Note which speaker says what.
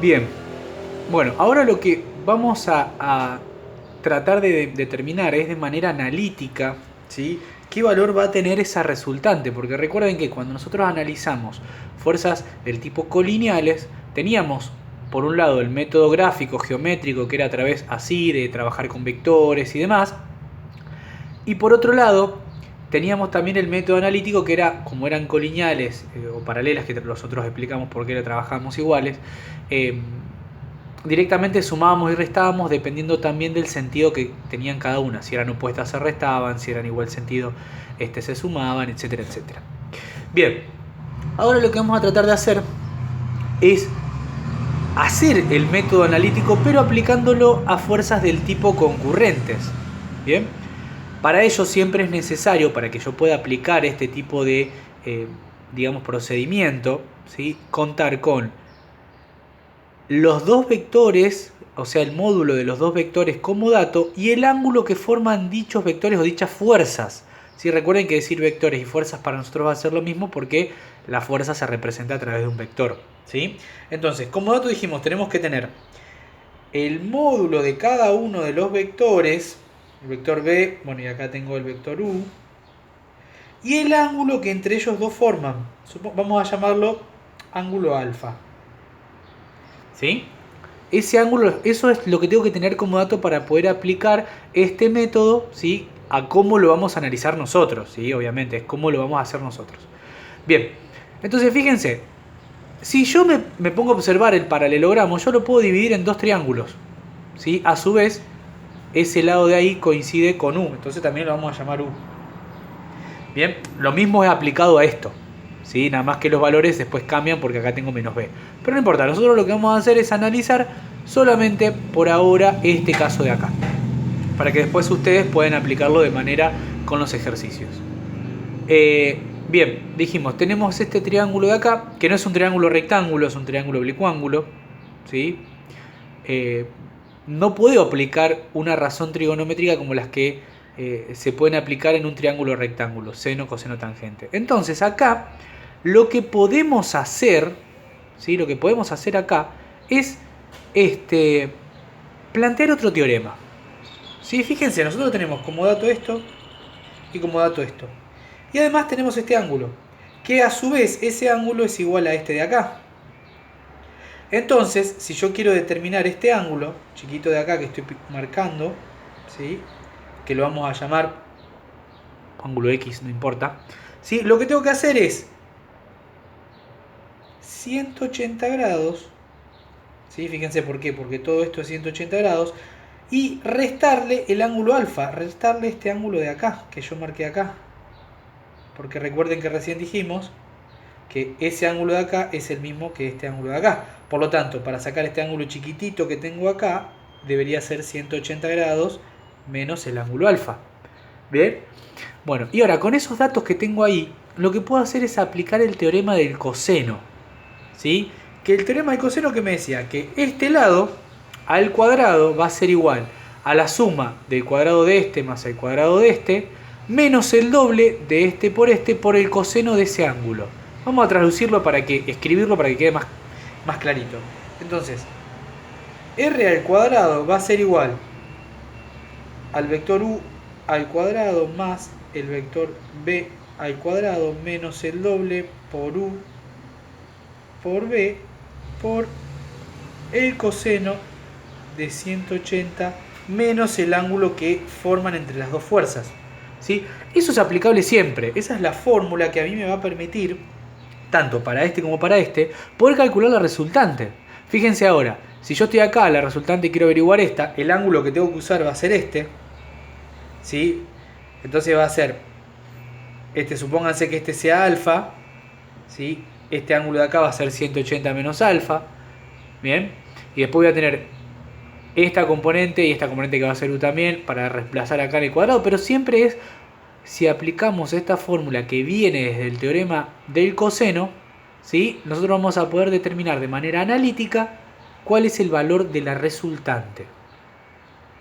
Speaker 1: Bien, bueno, ahora lo que vamos a tratar de determinar es de manera analítica, ¿sí? ¿Qué valor va a tener esa resultante? Porque recuerden que cuando nosotros analizamos fuerzas del tipo colineales, teníamos por un lado el método gráfico geométrico, que era a través así de trabajar con vectores y demás, y por otro lado teníamos también el método analítico, que era, como eran colineales o paralelas, que nosotros explicamos por qué trabajamos iguales, eh, directamente sumábamos y restábamos dependiendo también del sentido que tenían cada una. Si eran opuestas se restaban, si eran igual sentido se sumaban, etcétera, etcétera. Bien, ahora lo que vamos a tratar de hacer es hacer el método analítico, pero aplicándolo a fuerzas del tipo concurrentes. Bien, para ello siempre es necesario, para que yo pueda aplicar este tipo de, digamos, procedimiento, ¿sí? Contar con los dos vectores, o sea, el módulo de los dos vectores como dato, y el ángulo que forman dichos vectores o dichas fuerzas. ¿Sí? Recuerden que decir vectores y fuerzas para nosotros va a ser lo mismo, porque la fuerza se representa a través de un vector. ¿Sí? Entonces, como dato dijimos, tenemos que tener el módulo de cada uno de los vectores, el vector B, bueno, y acá tengo el vector U, y el ángulo que entre ellos dos forman. Vamos a llamarlo ángulo alfa. ¿Sí? Ese ángulo, eso es lo que tengo que tener como dato para poder aplicar este método, ¿sí? A cómo lo vamos a analizar nosotros, ¿sí? Obviamente, es cómo lo vamos a hacer nosotros. Bien, entonces fíjense, si yo me pongo a observar el paralelogramo, yo lo puedo dividir en dos triángulos, ¿sí? A su vez, ese lado de ahí coincide con U, entonces también lo vamos a llamar U. Bien, lo mismo es aplicado a esto, ¿sí? Nada más que los valores después cambian porque acá tengo menos B. Pero no importa, nosotros lo que vamos a hacer es analizar solamente por ahora este caso de acá, para que después ustedes puedan aplicarlo de manera con los ejercicios. Bien, dijimos, tenemos este triángulo de acá, que no es un triángulo rectángulo, es un triángulo oblicuángulo, ¿sí? No puedo aplicar una razón trigonométrica como las que se pueden aplicar en un triángulo rectángulo, seno, coseno, tangente. Entonces acá lo que podemos hacer, ¿sí? Lo que podemos hacer acá es plantear otro teorema. ¿Sí? Fíjense, nosotros tenemos como dato esto y como dato esto. Y además tenemos este ángulo, que a su vez ese ángulo es igual a este de acá. Entonces, si yo quiero determinar este ángulo, chiquito de acá que estoy marcando, ¿sí? Que lo vamos a llamar ángulo X, no importa, ¿sí? Lo que tengo que hacer es 180 grados, ¿sí? Fíjense por qué, porque todo esto es 180 grados, y restarle el ángulo alfa, restarle este ángulo de acá, que yo marqué acá. Porque recuerden que recién dijimos que ese ángulo de acá es el mismo que este ángulo de acá. Por lo tanto, para sacar este ángulo chiquitito que tengo acá, debería ser 180 grados menos el ángulo alfa. ¿Bien? Bueno, y ahora con esos datos que tengo ahí, lo que puedo hacer es aplicar el teorema del coseno. ¿Sí? Que el teorema del coseno que me decía que este lado al cuadrado va a ser igual a la suma del cuadrado de este más el cuadrado de este, menos el doble de este por el coseno de ese ángulo. Vamos a traducirlo escribirlo para que quede más clarito. Entonces, r al cuadrado va a ser igual al vector u al cuadrado más el vector b al cuadrado menos el doble por u por b por el coseno de 180 menos el ángulo que forman entre las dos fuerzas. ¿Sí? Eso es aplicable siempre. Esa es la fórmula que a mí me va a permitir, tanto para este como para este, poder calcular la resultante. Fíjense ahora, si yo estoy acá, la resultante y quiero averiguar esta, el ángulo que tengo que usar va a ser este. ¿Sí? Entonces va a ser, supónganse que este sea alfa. ¿Sí? Este ángulo de acá va a ser 180 menos alfa. Bien. Y después voy a tener esta componente y esta componente que va a ser u también para reemplazar acá en el cuadrado, pero siempre es si aplicamos esta fórmula que viene desde el teorema del coseno, ¿sí? Nosotros vamos a poder determinar de manera analítica cuál es el valor de la resultante.